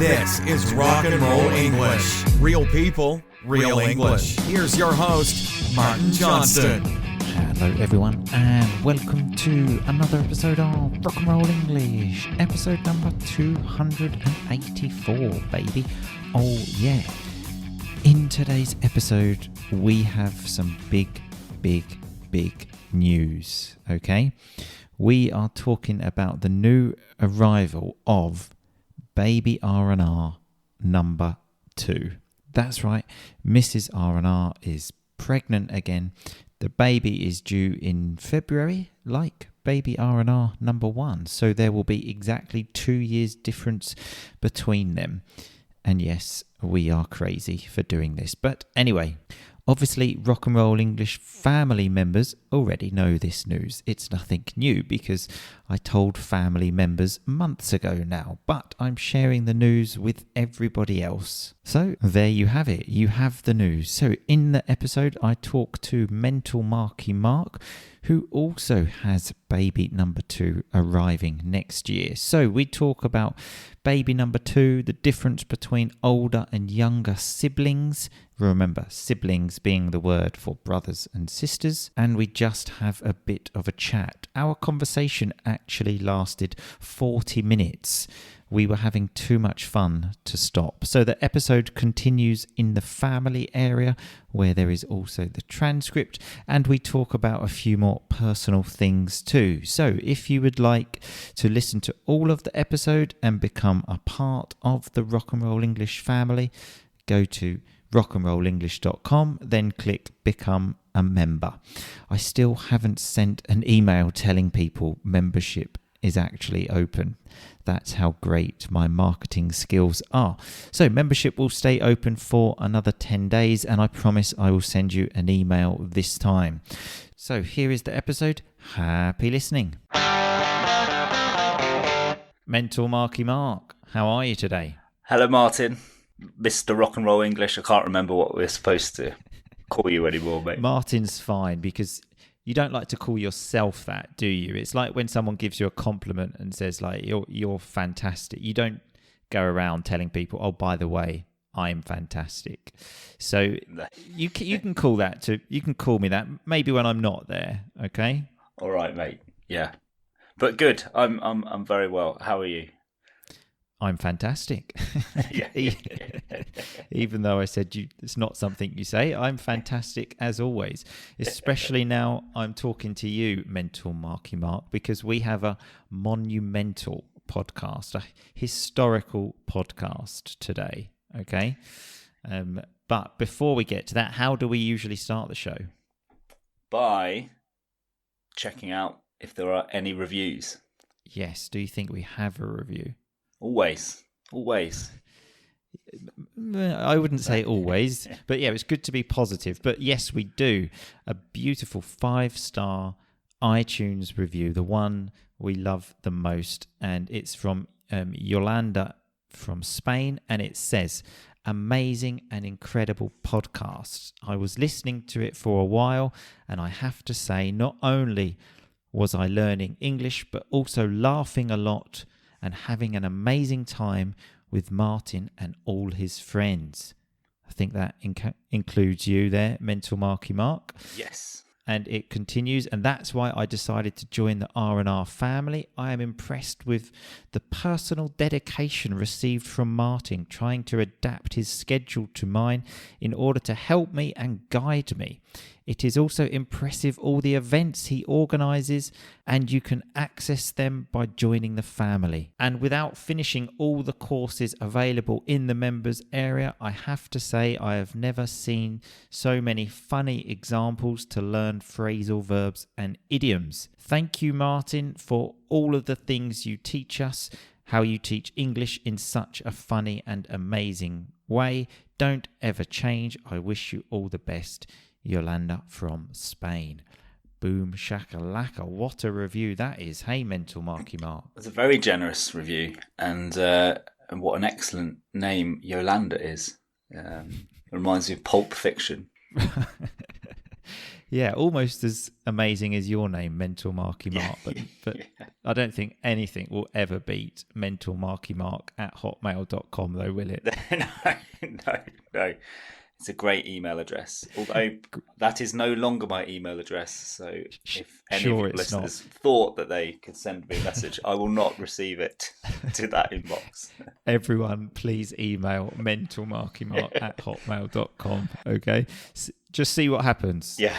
This is Rock and Roll English. Real people, real English. Here's your host, Martin Johnston. Hello everyone and welcome to another episode of Rock and Roll English, episode number 284, baby. Oh yeah. In today's episode, we have some big news, okay? We are talking about the new arrival of baby RnR number 2. That's right, Mrs. RnR is pregnant again. The baby is due in February, like baby RnR number 1. So there will be exactly 2 years difference between them. And yes, we are crazy for doing this. But anyway, obviously Rock and Roll English family members already know this news. It's nothing new because I told family members months ago now, but I'm sharing the news with everybody else. So there you have it. You have the news. So in the episode, I talk to Mental Marky Mark, who also has baby number 2 arriving next year. So we talk about baby number 2, the difference between older and younger siblings. Remember, siblings being the word for brothers and sisters. And we just have a bit of a chat. Our conversation actually lasted 40 minutes. We were having too much fun to stop. So the episode continues in the family area where there is also the transcript, and we talk about a few more personal things too. So if you would like to listen to all of the episode and become a part of the Rock and Roll English family, go to rockandrollenglish.com, then click Become a Member. I still haven't sent an email telling people membership is actually open. That's how great my marketing skills are. So membership will stay open for another 10 days, and I promise I will send you an email this time. So here is the episode. Happy listening. Mental Marky Mark, how are you today? Hello, Martin. Mr. Rock and Roll English. I can't remember what we're supposed to call you anymore, mate. Martin's fine because you don't like to call yourself that, do you? It's like when someone gives you a compliment and says, like, you're fantastic. You don't go around telling people, oh, by the way, I'm fantastic. So you can call that you can call me that maybe when I'm not there, okay? All right, mate. Yeah, but good. I'm very well. How are you? I'm fantastic. Yeah. Even though I said it's not something you say, I'm fantastic as always. Especially now I'm talking to you, Mental Marky Mark, because we have a monumental podcast, a historical podcast today. Okay. But before we get to that, how do we usually start the show? By checking out if there are any reviews. Yes. Do you think we have a review? Always. I wouldn't say always, but yeah, it's good to be positive. But yes, we do. A beautiful 5-star iTunes review, the one we love the most. And it's from Yolanda from Spain. And it says, amazing and incredible podcast. I was listening to it for a while, and I have to say, not only was I learning English, but also laughing a lot and having an amazing time with Martin and all his friends. I think that includes you there, Mental Marky Mark. Yes. And it continues, and that's why I decided to join the RnR family. I am impressed with the personal dedication received from Martin, trying to adapt his schedule to mine in order to help me and guide me. It is also impressive all the events he organises, and you can access them by joining the family. And without finishing all the courses available in the members area, I have to say I have never seen so many funny examples to learn phrasal verbs and idioms. Thank you, Martin, for all of the things you teach us, how you teach English in such a funny and amazing way. Don't ever change. I wish you all the best. Yolanda from Spain. Boom shakalaka. What a review that is. Hey, Mental Marky Mark. It's a very generous review, and what an excellent name Yolanda is. Reminds me of Pulp Fiction. Yeah, almost as amazing as your name, Mental Marky Mark. But I don't think anything will ever beat Mental Marky Mark at hotmail.com, though, will it? No. It's a great email address. Although that is no longer my email address. So if any of your listeners thought that they could send me a message, I will not receive it to that inbox. Everyone, please email mentalmarkymark at hotmail.com. Okay? Just see what happens. Yeah.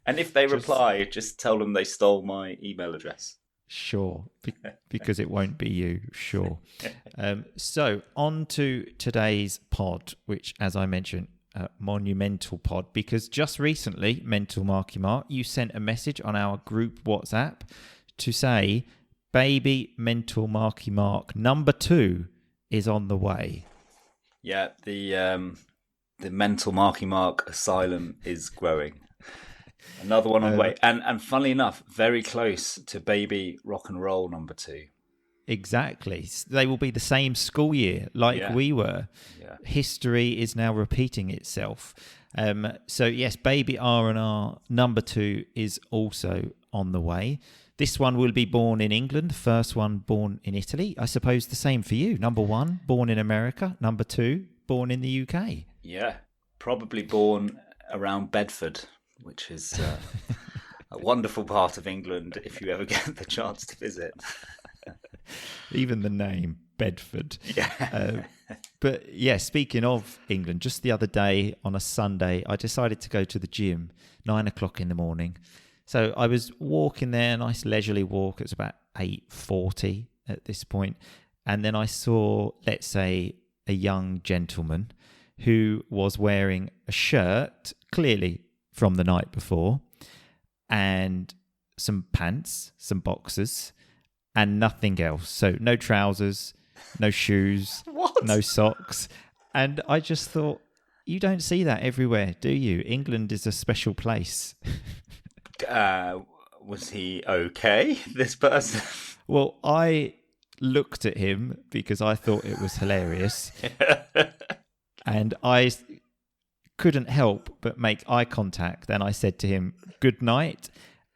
And if they reply, just tell them they stole my email address. Sure, because it won't be you, sure. So on to today's pod, which, as I mentioned, monumental pod, because just recently, Mental Marky Mark, you sent a message on our group WhatsApp to say, baby Mental Marky Mark number 2 is on the way. Yeah, the Mental Marky Mark asylum is growing. Another one on the way. And funnily enough, very close to baby rock and roll number 2. Exactly. They will be the same school year like we were. Yeah. History is now repeating itself. So yes, baby RnR number 2 is also on the way. This one will be born in England, the first one born in Italy. I suppose the same for you. Number 1, born in America. Number 2, born in the UK. Yeah, probably born around Bedford, which is a wonderful part of England if you ever get the chance to visit. Even the name, Bedford. Yeah. But yeah, speaking of England, just the other day on a Sunday, I decided to go to the gym, 9 o'clock in the morning. So I was walking there, a nice leisurely walk. It was about 8:40 at this point. And then I saw, let's say, a young gentleman who was wearing a shirt, clearly from the night before, and some pants, some boxers, and nothing else. So no trousers, no shoes, no socks. And I just thought, you don't see that everywhere, do you? England is a special place. Was he okay, this person? Well, I looked at him because I thought it was hilarious. And I couldn't help but make eye contact. Then I said to him, good night.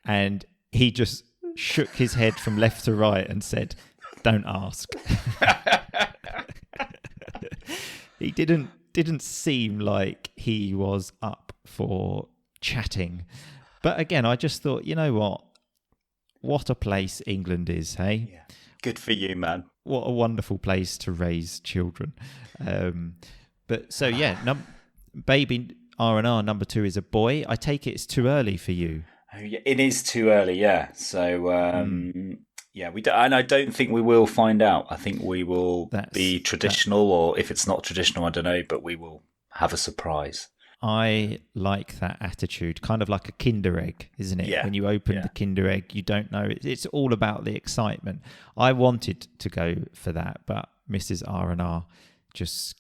And he just shook his head from left to right and said, don't ask. He didn't seem like he was up for chatting. But again, I just thought, you know what? What a place England is, hey? Yeah. Good for you, man. What a wonderful place to raise children. But so, yeah, baby RnR number 2 is a boy. I take it it's too early for you. Oh, yeah, it is too early, yeah. So, yeah, and I don't think we will find out. I think we will be traditional, or if it's not traditional, I don't know, but we will have a surprise. I like that attitude, kind of like a Kinder Egg, isn't it? Yeah. When you open the Kinder Egg, you don't know. It's all about the excitement. I wanted to go for that, but Mrs. RnR just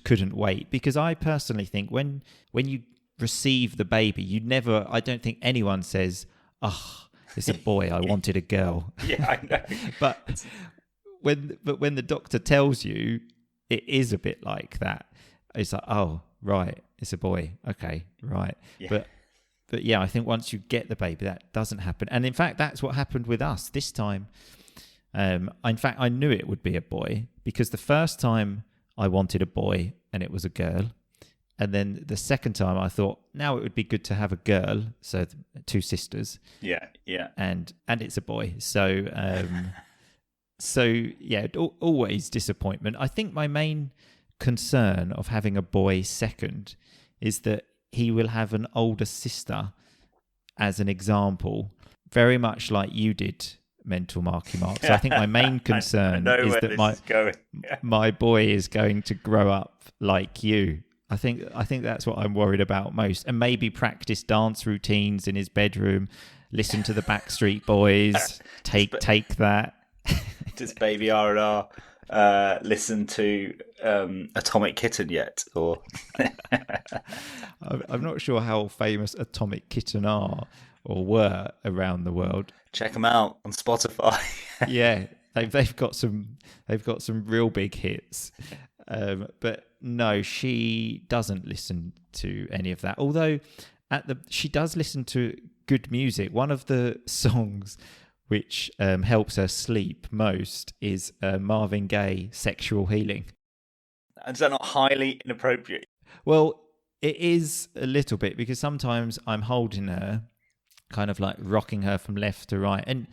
couldn't wait, because I personally think when you receive the baby, I don't think anyone says, oh, it's a boy, I wanted a girl. Yeah, I know. But when the doctor tells you, it is a bit like that. It's like, oh, right, it's a boy. Okay, right. Yeah. But yeah, I think once you get the baby, that doesn't happen. And in fact, that's what happened with us this time. In fact, I knew it would be a boy, because the first time I wanted a boy and it was a girl. And then the second time I thought, now it would be good to have a girl. So 2 sisters. Yeah. And it's a boy. So, yeah, always disappointment. I think my main concern of having a boy second is that he will have an older sister as an example, very much like you did, Mental Marky Mark. So I think my main concern is that my boy is going to grow up like you. I think that's what I'm worried about most. And maybe practice dance routines in his bedroom, listen to the Backstreet Boys, take that. Does baby RnR listen to Atomic Kitten yet? Or I'm not sure how famous Atomic Kitten are or were around the world. Check them out on Spotify. Yeah, they've got some real big hits. But no, she doesn't listen to any of that. Although she does listen to good music. One of the songs which helps her sleep most is Marvin Gaye, Sexual Healing. Is that not highly inappropriate? Well, it is a little bit, because sometimes I'm holding her, kind of like rocking her from left to right, and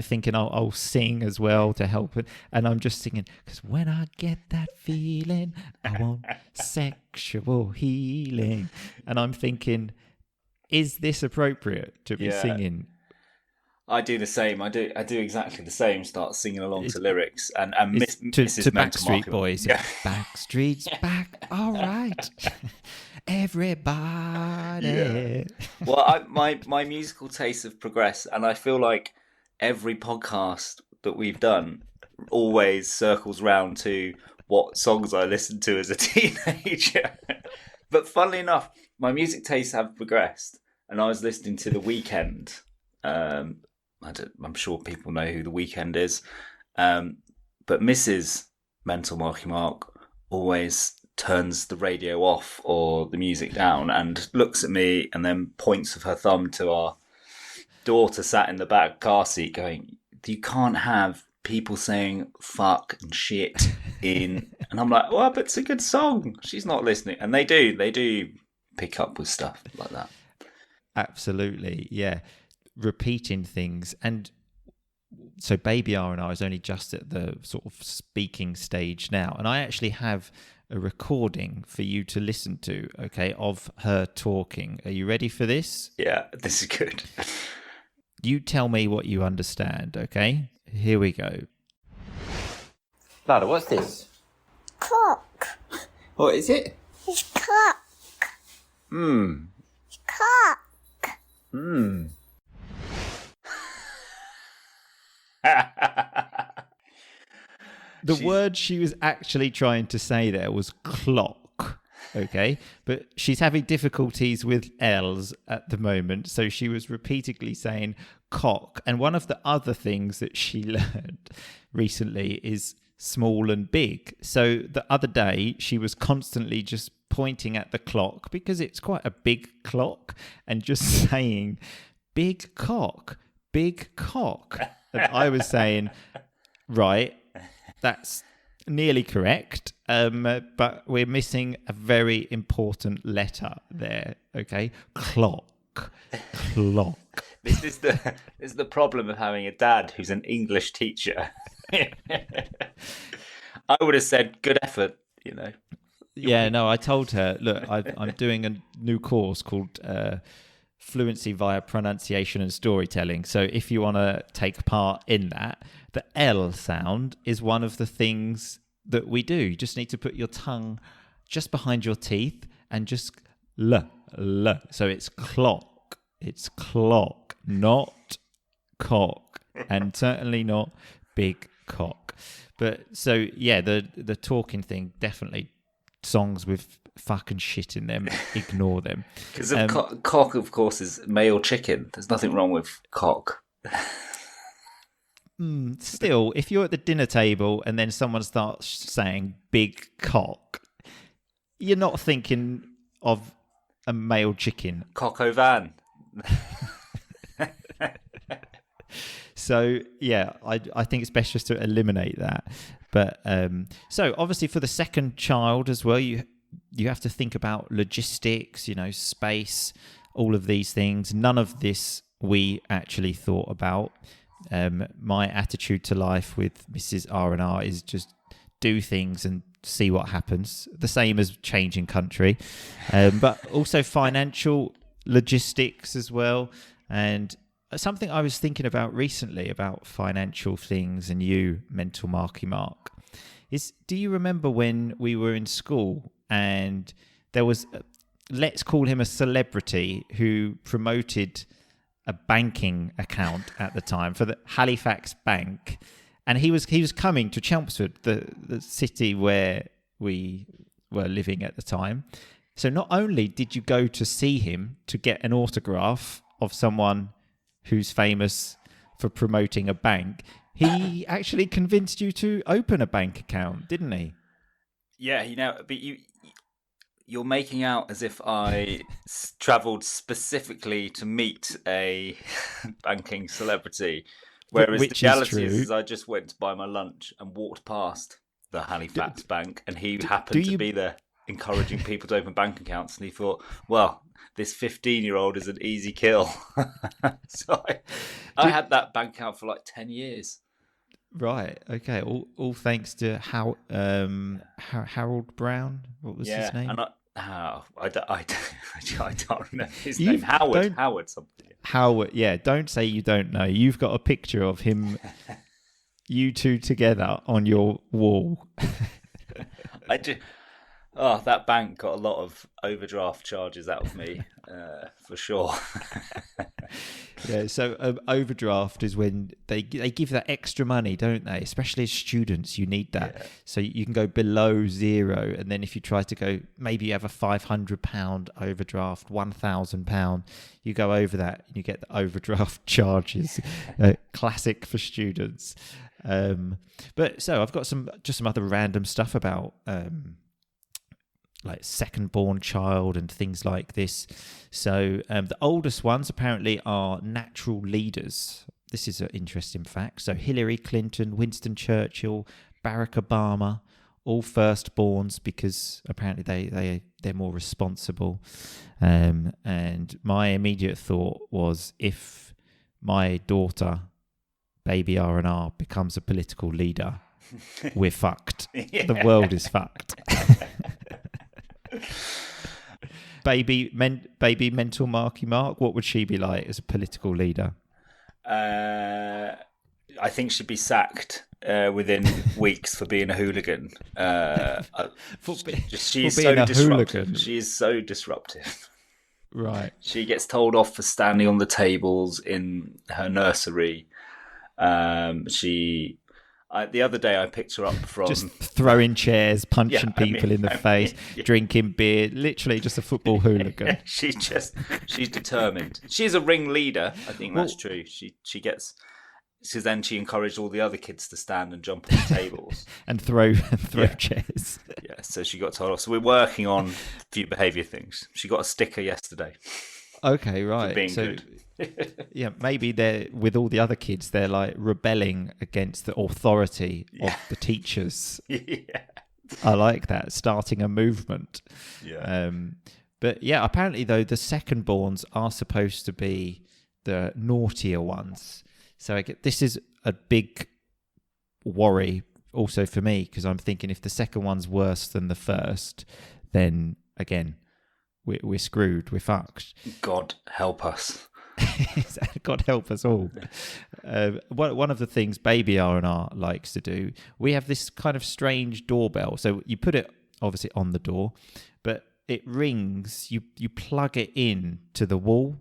thinking I'll sing as well to help it, and I'm just singing, because when I get that feeling I want sexual healing, and I'm thinking, is this appropriate to be singing? I do the same. I do exactly the same. Start singing along to lyrics and to Mrs. Backstreet Boys. Yeah. Backstreet's back, all right. Everybody. Yeah. Well, my musical tastes have progressed, and I feel like every podcast that we've done always circles round to what songs I listened to as a teenager. But funnily enough, my music tastes have progressed, and I was listening to The Weeknd. I'm sure people know who The Weeknd is, but Mrs. Mental Marky Mark always turns the radio off or the music down and looks at me and then points with her thumb to our daughter sat in the back car seat going, you can't have people saying fuck and shit in. And I'm like, well, but it's a good song. She's not listening. And they do pick up with stuff like that. Absolutely, yeah. Repeating things. And so Baby RnR is only just at the sort of speaking stage now, and I actually have a recording for you to listen to, okay, of her talking. Are you ready for this? Yeah, this is good. You tell me what you understand, okay? Here we go. Lara, what's this? Cock. What is it? It's cock. Cock. The word she was actually trying to say there was clock, okay? But she's having difficulties with L's at the moment, so she was repeatedly saying cock. And one of the other things that she learned recently is small and big. So the other day, she was constantly just pointing at the clock, because it's quite a big clock, and just saying, big cock, big cock. And I was saying, right, that's nearly correct, but we're missing a very important letter there, okay? Clock. This is the problem of having a dad who's an English teacher. I would have said, good effort, Yeah, no, I told her, look, I'm doing a new course called Fluency via Pronunciation and Storytelling. So if you want to take part in that, the L sound is one of the things that we do. You just need to put your tongue just behind your teeth and just L. So it's clock. It's clock, not cock, and certainly not big cock. But so, yeah, the talking thing, definitely songs with fucking shit in them, ignore them. Because cock, of course, is male chicken. There's nothing wrong with cock. Still, if you're at the dinner table and then someone starts saying big cock, you're not thinking of a male chicken. Cock o' van. So, yeah, I think it's best just to eliminate that. But so obviously for the second child as well, you have to think about logistics, space, all of these things. None of this we actually thought about. My attitude to life with Mrs. RnR is just do things and see what happens. The same as changing country, but also financial logistics as well. And something I was thinking about recently about financial things and you, Mental Marky Mark, is do you remember when we were in school and there was, let's call him a celebrity who promoted a banking account at the time for the Halifax Bank, and he was coming to Chelmsford, the city where we were living at the time. So not only did you go to see him to get an autograph of someone who's famous for promoting a bank, he actually convinced you to open a bank account, didn't he? Yeah, but you're making out as if I travelled specifically to meet a banking celebrity, whereas the reality is I just went to buy my lunch and walked past the Halifax bank, and he happened to be there encouraging people to open bank accounts, and he thought, well, this 15-year-old is an easy kill. So I had that bank account for like 10 years. Right. Okay. All thanks to Harold Brown. What was his name? And I don't remember his name. Howard something. Howard. Yeah. Don't say you don't know. You've got a picture of him, you two together on your wall. I do. Oh, that bank got a lot of overdraft charges out of me, for sure. Yeah, so overdraft is when they give that extra money, don't they? Especially as students, you need that. Yeah. So you can go below zero, and then if you try to go, maybe you have a £500 overdraft, £1,000, you go over that, and you get the overdraft charges. Classic for students. But so I've got some other random stuff about like second-born child and things like this. So the oldest ones apparently are natural leaders. This is an interesting fact. So Hillary Clinton, Winston Churchill, Barack Obama, all firstborns because apparently they're more responsible. And my immediate thought was, if my daughter, baby RnR, becomes a political leader, we're fucked. Yeah. The world is fucked. Baby mental Marky Mark, what would she be like as a political leader? I think she'd be sacked within weeks for being a hooligan. She's so disruptive. She is so disruptive. Right. She gets told off for standing on the tables in her nursery. The other day I picked her up from... Just throwing chairs, punching people in the face, drinking beer, literally just a football hooligan. She's determined. She's a ringleader, I think that's true. So then she encouraged all the other kids to stand and jump on the tables. and throw chairs. Yeah, so she got told off. So we're working on a few behaviour things. She got a sticker yesterday. Okay, right. For being good. Yeah, maybe they're with all the other kids. They're like rebelling against the authority of the teachers. Yeah, I like that. Starting a movement. Yeah. But yeah, apparently though the second-borns are supposed to be the naughtier ones. So this is a big worry also for me, because I'm thinking if the second one's worse than the first, then again we're screwed. We're fucked. God help us. God help us all. One of the things baby RnR likes to do, we have this kind of strange doorbell. So you put it obviously on the door, but it rings. You plug it in to the wall,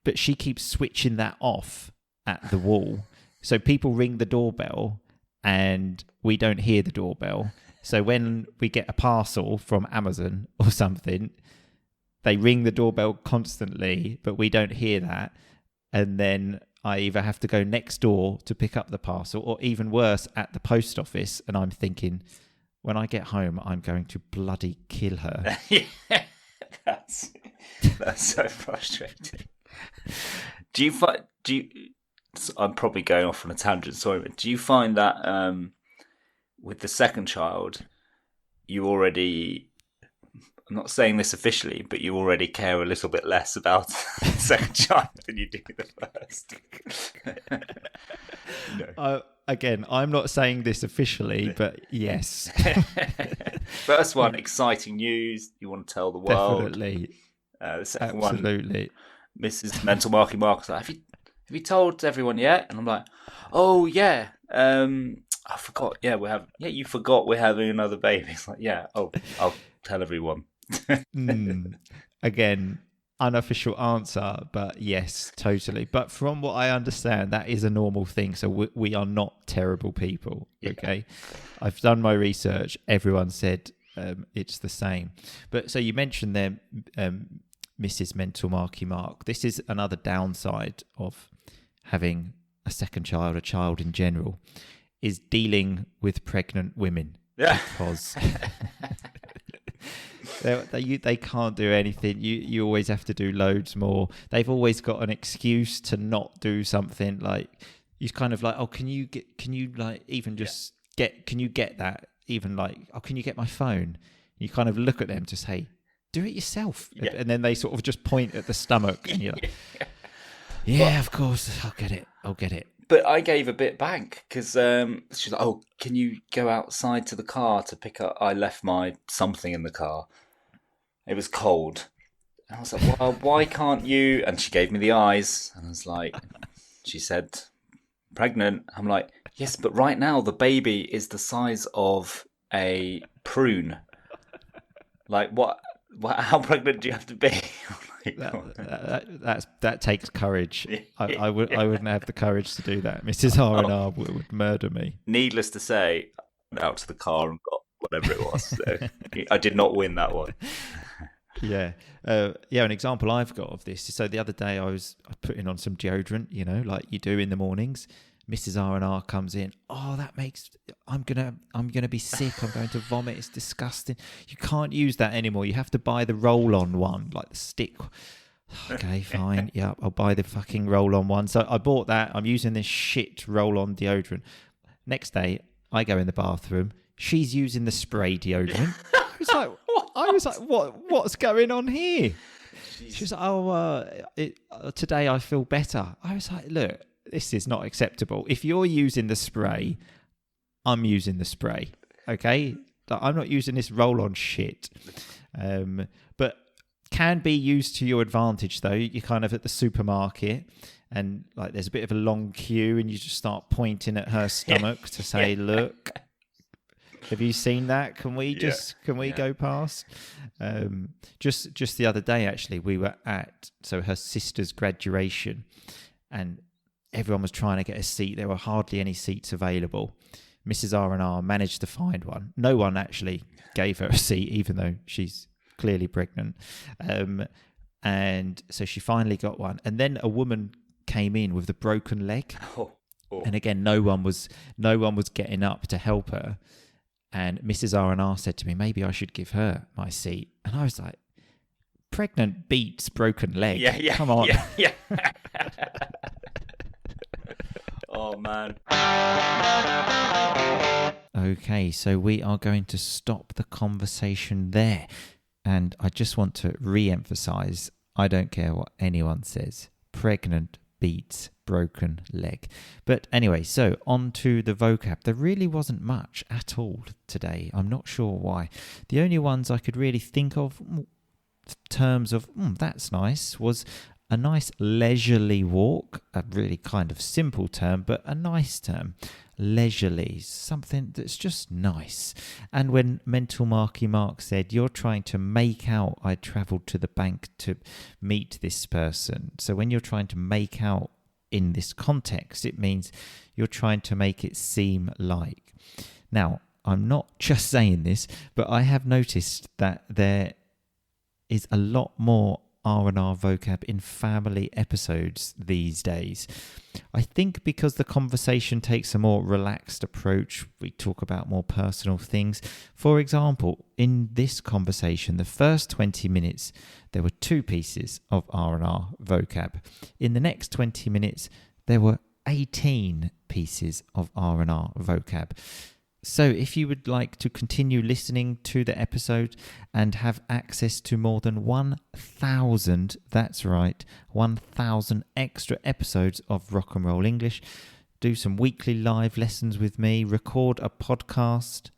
but she keeps switching that off at the wall. So people ring the doorbell and we don't hear the doorbell. So when we get a parcel from Amazon or something, they ring the doorbell constantly, but we don't hear that. And then I either have to go next door to pick up the parcel, or even worse, at the post office. And I'm thinking, when I get home, I'm going to bloody kill her. Yeah, that's so frustrating. I'm probably going off on a tangent, sorry, but do you find that with the second child, I'm not saying this officially, but you already care a little bit less about the second child than you do the first? No. Again, I'm not saying this officially, but yes. First one, exciting news. You want to tell the world. Definitely. The second Absolutely. one, Mrs. Mental Marky Mark, like, have you told everyone yet? And I'm like, oh yeah. I forgot. Yeah, you forgot we're having another baby. It's like, yeah. Oh, I'll tell everyone. Again, unofficial answer, but yes, totally. But from what I understand, that is a normal thing. So we are not terrible people. Okay, I've done my research. Everyone said it's the same. But so you mentioned there, Mrs. Mental Marky Mark. This is another downside of having a second child, a child in general, is dealing with pregnant women. Yeah, because They can't do anything. You always have to do loads more. They've always got an excuse to not do something. Like you kind of like, oh, can you get that? Even like, oh, can you get my phone? You kind of look at them to say, do it yourself. Yeah. And then they sort of just point at the stomach and you're like, yeah, of course, I'll get it. But I gave a bit back because she's like, oh, can you go outside to the car to pick up? I left my something in the car. It was cold. And I was like, well, why can't you? And she gave me the eyes. And I was like, she said, pregnant. I'm like, yes, but right now the baby is the size of a prune. Like, what? How pregnant do you have to be? That takes courage. I wouldn't have the courage to do that. Mrs. RnR would murder me. Needless to say, I went out to the car and got whatever it was. So I did not win that one. Yeah. An example I've got of this. So the other day I putting on some deodorant, like you do in the mornings. Mrs. RnR comes in. Oh, I'm gonna be sick. I'm going to vomit. It's disgusting. You can't use that anymore. You have to buy the roll-on one, like the stick. Okay, fine. Yeah, I'll buy the fucking roll-on one. So I bought that. I'm using this shit roll-on deodorant. Next day, I go in the bathroom. She's using the spray deodorant. I was like, what's going on here? Jeez. She was like, today I feel better. I was like, look. This is not acceptable. If you're using the spray, I'm using the spray. Okay? Like, I'm not using this roll-on shit. But can be used to your advantage, though. You're kind of at the supermarket and like there's a bit of a long queue and you just start pointing at her stomach to say, look, have you seen that? Can we go past? Just the other day, actually, we were at her sister's graduation and everyone was trying to get a seat. There were hardly any seats available. Mrs. RnR managed to find one. No one actually gave her a seat, even though she's clearly pregnant. And so she finally got one. And then a woman came in with a broken leg. Oh. And again, no one was getting up to help her. And Mrs. RnR said to me, maybe I should give her my seat. And I was like, pregnant beats broken leg. Yeah. Come on. Yeah. Oh, man. Okay, so we are going to stop the conversation there. And I just want to re-emphasize, I don't care what anyone says. Pregnant beats broken leg. But anyway, so on to the vocab. There really wasn't much at all today. I'm not sure why. The only ones I could really think of, terms of, that's nice, was a nice leisurely walk, a really kind of simple term, but a nice term. Leisurely, something that's just nice. And when Mental Marky Mark said, you're trying to make out I travelled to the bank to meet this person. So when you're trying to make out in this context, it means you're trying to make it seem like. Now, I'm not just saying this, but I have noticed that there is a lot more RnR vocab in family episodes these days. I think because the conversation takes a more relaxed approach, we talk about more personal things. For example, in this conversation, the first 20 minutes, there were 2 pieces of RnR vocab. In the next 20 minutes, there were 18 pieces of RnR vocab. So if you would like to continue listening to the episode and have access to more than 1,000, that's right, 1,000 extra episodes of Rock and Roll English, do some weekly live lessons with me, record a podcast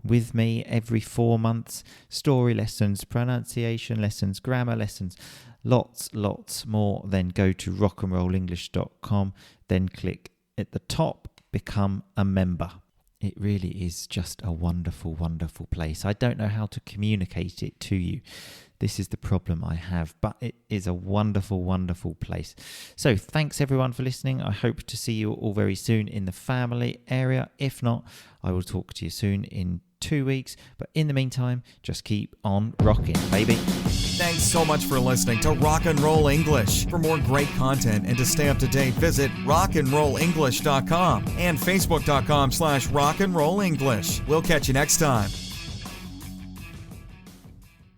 with me every 4 months, story lessons, pronunciation lessons, grammar lessons, lots more, then go to rockandrollenglish.com, then click at the top, become a member. It really is just a wonderful, wonderful place. I don't know how to communicate it to you. This is the problem I have, but it is a wonderful, wonderful place. So thanks everyone for listening. I hope to see you all very soon in the family area. If not, I will talk to you soon in 2 weeks. But in the meantime, just keep on rocking, baby. Thanks so much for listening to Rock and Roll English. For more great content and to stay up to date, visit rockandrollenglish.com and facebook.com/rockandrollenglish. We'll catch you next time.